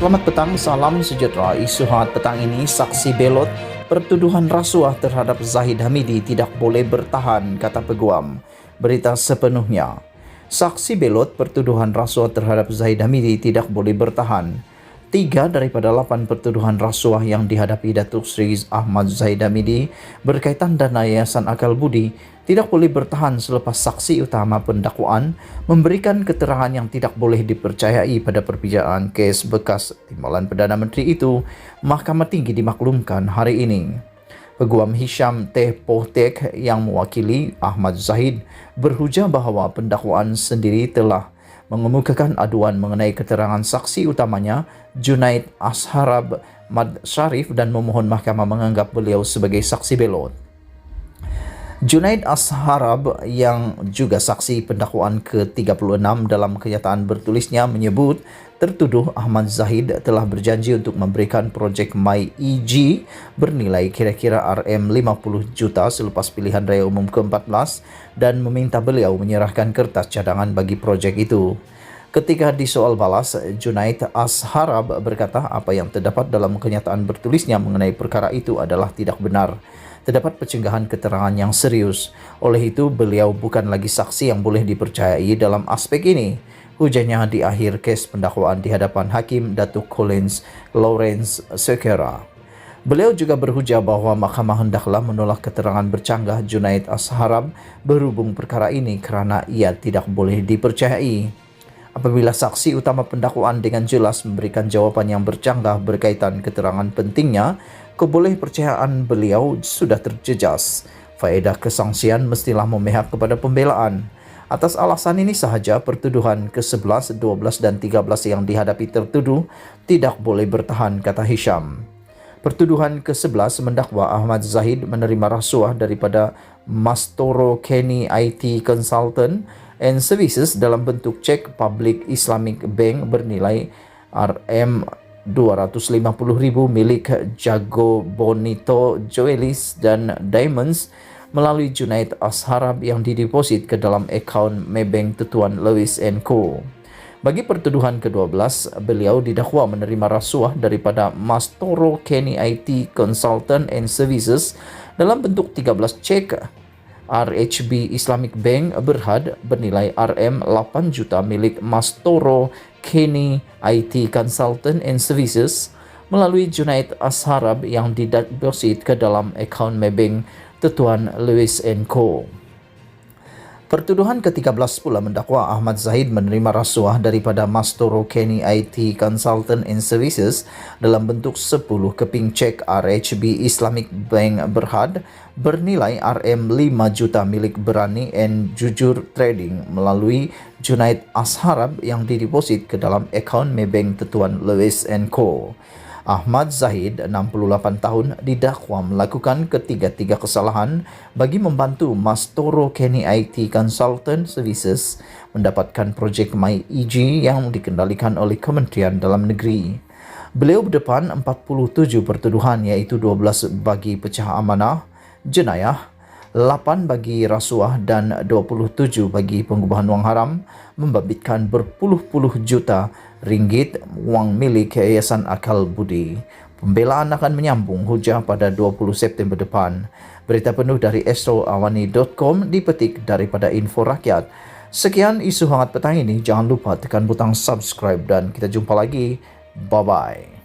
Selamat petang, salam sejahtera. Isu hangat petang ini, saksi belot pertuduhan rasuah terhadap Zahid Hamidi tidak boleh bertahan, kata Peguam. Berita sepenuhnya. Saksi belot pertuduhan rasuah terhadap Zahid Hamidi tidak boleh bertahan. 3 daripada 8 pertuduhan rasuah yang dihadapi Datuk Seri Ahmad Zahid Hamidi berkaitan dana Yayasan Akal Budi tidak boleh bertahan selepas saksi utama pendakwaan memberikan keterangan yang tidak boleh dipercayai pada perbicaraan kes bekas Timbalan Perdana Menteri itu. Mahkamah Tinggi dimaklumkan hari ini. Peguam Hisham Teh Poh Tek yang mewakili Ahmad Zahid berhujah bahawa pendakwaan sendiri telah mengemukakan aduan mengenai keterangan saksi utamanya Junaid Asharab Mad Sharif dan memohon mahkamah menganggap beliau sebagai saksi belot. Junaid Asharab yang juga saksi pendakwaan ke-36 dalam kenyataan bertulisnya menyebut tertuduh Ahmad Zahid telah berjanji untuk memberikan projek MyEG bernilai kira-kira RM50 juta selepas pilihan raya umum ke-14 dan meminta beliau menyerahkan kertas cadangan bagi projek itu. Ketika disoal balas, Junaid Asharab berkata apa yang terdapat dalam kenyataan bertulisnya mengenai perkara itu adalah tidak benar. Terdapat pencenggahan keterangan yang serius. Oleh itu, beliau bukan lagi saksi yang boleh dipercayai dalam aspek ini. Hujahnya di akhir kes pendakwaan di hadapan Hakim Datuk Collins Lawrence Sekera. Beliau juga berhujah bahawa mahkamah hendaklah menolak keterangan bercanggah Junaid Asharab berhubung perkara ini kerana ia tidak boleh dipercayai. Apabila saksi utama pendakwaan dengan jelas memberikan jawapan yang bercanggah berkaitan keterangan pentingnya, kebolehpercayaan beliau sudah terjejas. Faedah kesangsian mestilah memihak kepada pembelaan. Atas alasan ini sahaja pertuduhan ke-11, 12 dan 13 yang dihadapi tertuduh tidak boleh bertahan, kata Hisham. Pertuduhan ke-11 mendakwa Ahmad Zahid menerima rasuah daripada Mastoro Kenny IT Consultant and Services dalam bentuk cek Public Islamic Bank bernilai RM250,000 milik Jago Bonito Jewelries dan Diamonds melalui Junaid Asharab yang dideposit ke dalam akaun Maybank Tuan Lewis & Co. Bagi pertuduhan ke-12, beliau didakwa menerima rasuah daripada Mastoro Kenny IT Consultant and Services dalam bentuk 13 cek RHB Islamic Bank Berhad bernilai RM8 juta milik Mastoro Kenny IT Consultant and Services melalui Junaid Asharab yang dideposit ke dalam akaun Maybank Tuan Lewis & Co. Pertuduhan ke-13 pula mendakwa Ahmad Zahid menerima rasuah daripada Mastoro Kenny IT Consultant and Services dalam bentuk 10 keping cek RHB Islamic Bank Berhad bernilai RM5 juta milik Berani and Jujur Trading melalui Junaid Asharab yang dideposit ke dalam akaun Maybank Tuan Lewis & Co. Ahmad Zahid, 68 tahun, didakwa melakukan ketiga-tiga kesalahan bagi membantu Mastoro Kenny IT Consultant Services mendapatkan projek MyEG yang dikendalikan oleh Kementerian Dalam Negeri. Beliau berdepan 47 pertuduhan iaitu 12 bagi pecah amanah, jenayah, 8 bagi rasuah dan 27 bagi pengubahan wang haram, membabitkan berpuluh-puluh juta ringgit wang milik Yayasan Akal Budi. Pembelaan akan menyambung hujah pada 20 September depan. Berita penuh dari astroawani.com dipetik daripada Info Rakyat. Sekian isu hangat petang ini. Jangan lupa tekan butang subscribe dan kita jumpa lagi. Bye-bye.